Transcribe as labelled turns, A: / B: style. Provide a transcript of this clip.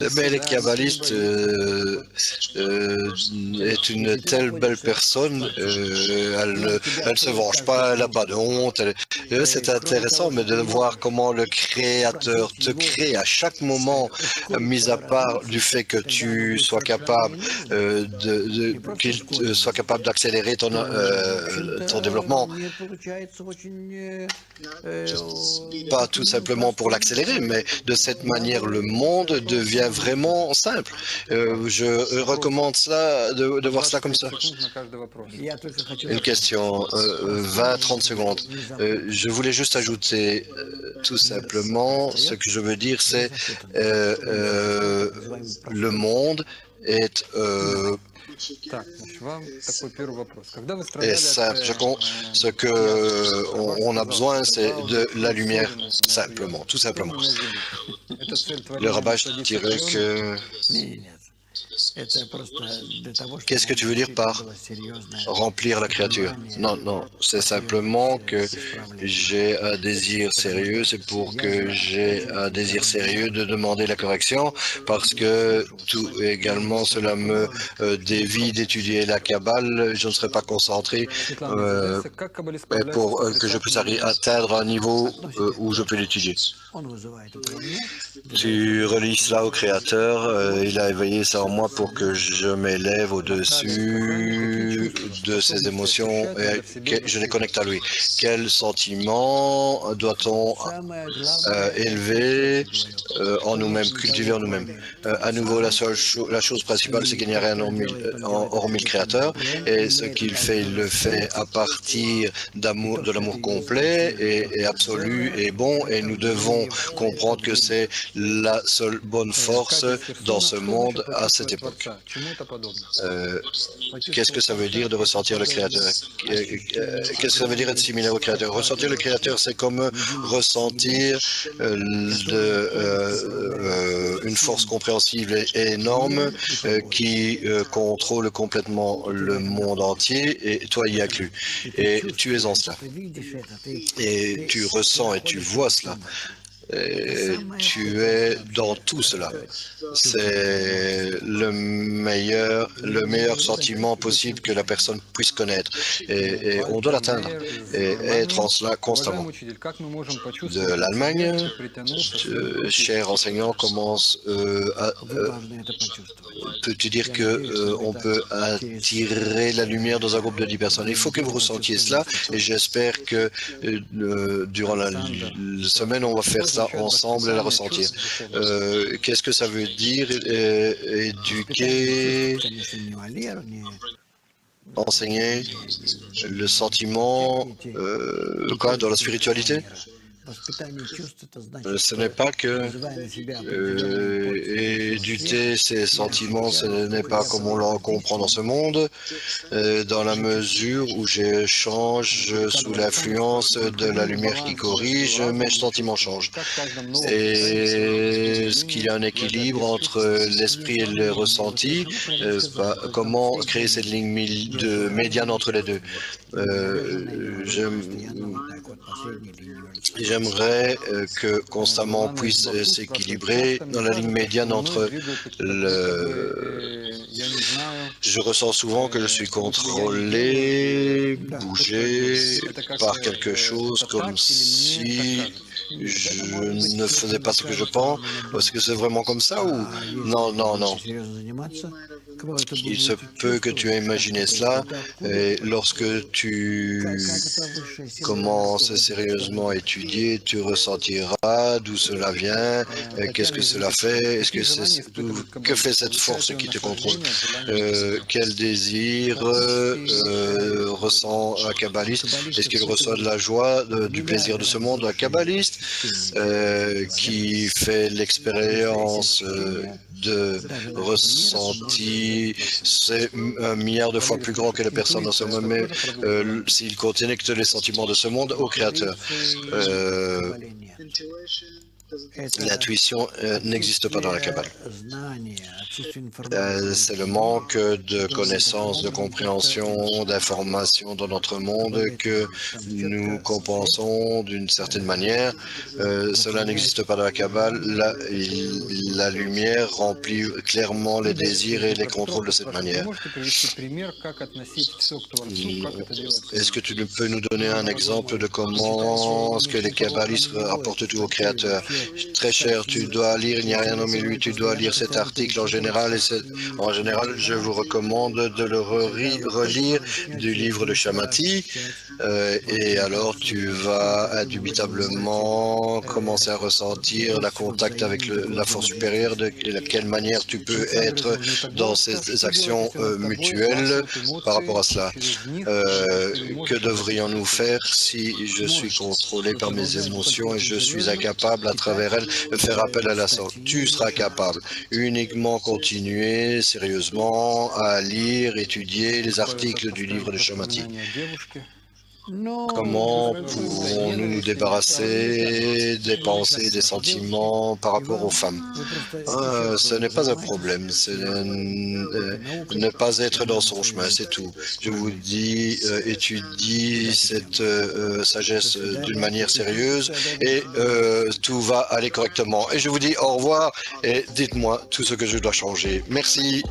A: Mais les kabbalistes est une telle belle personne, elle se venge pas, elle n'a pas de honte. C'est intéressant, mais de voir comment le Créateur te crée à chaque moment, mis à part du fait que tu sois capable qu'il soit capable d'accélérer ton développement, pas tout simplement pour l'accélérer, mais de cette manière, le monde devient vraiment simple. Je recommande ça, de voir cela comme ça. Une question, 20-30 secondes. Je voulais juste ajouter tout simplement, ce que je veux dire, c'est le monde est simple. Ce que on a besoin, c'est de la lumière, simplement, tout simplement. Le rabbin dirait que... Qu'est-ce que tu veux dire par remplir la créature? Non, non, c'est simplement que j'ai un désir sérieux, c'est pour que j'ai un désir sérieux de demander la correction, parce que tout également cela me dévie d'étudier la Kabbale, je ne serai pas concentré pour que je puisse atteindre un niveau où je peux l'étudier. Tu relis cela au Créateur, il a éveillé ça en moi pour que je m'élève au-dessus de ces émotions et que je les connecte à lui. Quel sentiment doit-on élever en nous-mêmes, cultiver en nous-mêmes? À nouveau, la chose principale, c'est qu'il n'y a rien hormis le Créateur, et ce qu'il fait, il le fait à partir de l'amour complet et absolu et bon, et nous devons comprendre que c'est la seule bonne force dans ce monde à cette époque. Qu'est-ce que ça veut dire de ressentir le Créateur? Qu'est-ce que ça veut dire être similaire au Créateur? Ressentir le Créateur, c'est comme ressentir une force compréhensible et énorme qui contrôle complètement le monde entier, et toi y inclus. Et tu es en cela. Et tu ressens et tu vois cela. Et tu es dans tout cela. C'est le meilleur sentiment possible que la personne puisse connaître. Et on doit l'atteindre et être en cela constamment. De l'Allemagne, cher enseignant, peux-tu dire que on peut attirer la lumière dans un groupe de 10 personnes? Il faut que vous ressentiez cela, et j'espère que durant la semaine, on va faire ça ensemble et la ressentir. Qu'est-ce que ça veut dire éduquer, enseigner le sentiment dans la spiritualité? Ce n'est pas que éduquer ces sentiments, ce n'est pas comme on le comprend dans ce monde, dans la mesure où je change sous l'influence de la lumière qui corrige, mes sentiments changent. Et est-ce qu'il y a un équilibre entre l'esprit et le ressenti? Comment créer cette ligne médiane entre les deux? J'aimerais que constamment puisse s'équilibrer dans la ligne médiane entre Je ressens souvent que je suis contrôlé, bougé par quelque chose comme si je ne faisais pas ce que je pense. Est-ce que c'est vraiment comme ça ou non, non, non. Il se peut que tu aies imaginé cela, et lorsque tu commences sérieusement à étudier, tu ressentiras d'où cela vient, qu'est-ce que cela fait, que fait cette force qui te contrôle, quel désir ressent un kabbaliste, est-ce qu'il reçoit de la joie, du plaisir de ce monde, un kabbaliste qui fait l'expérience de ressenti, c'est 1 milliard de fois plus grand que la personne dans ce monde, mais s'il connecte les sentiments de ce monde au Créateur. L'intuition n'existe pas dans la Kabbale. C'est le manque de connaissances, de compréhension, d'informations dans notre monde que nous compensons d'une certaine manière. Cela n'existe pas dans la Kabbale. La lumière remplit clairement les désirs et les contrôles de cette manière. Est-ce que tu peux nous donner un exemple de comment est-ce que les kabbalistes rapportent tout au Créateur? Très cher, tu dois lire, il n'y a rien nommé lui, tu dois lire cet article en général. En général, je vous recommande de le relire du livre de Shamati. Et alors, tu vas indubitablement commencer à ressentir la contact avec la force supérieure, de quelle manière tu peux être dans ces actions mutuelles par rapport à cela. Que devrions-nous faire si je suis contrôlé par mes émotions et je suis incapable à travers elles de faire appel à la sorte? Tu seras capable uniquement continuer sérieusement à lire, étudier les articles du livre de Shamati. Comment pouvons-nous nous débarrasser des pensées, des sentiments par rapport aux femmes? Ce n'est pas un problème, c'est ne pas être dans son chemin, c'est tout. Je vous dis, étudie cette sagesse d'une manière sérieuse et tout va aller correctement. Et je vous dis au revoir et dites-moi tout ce que je dois changer. Merci.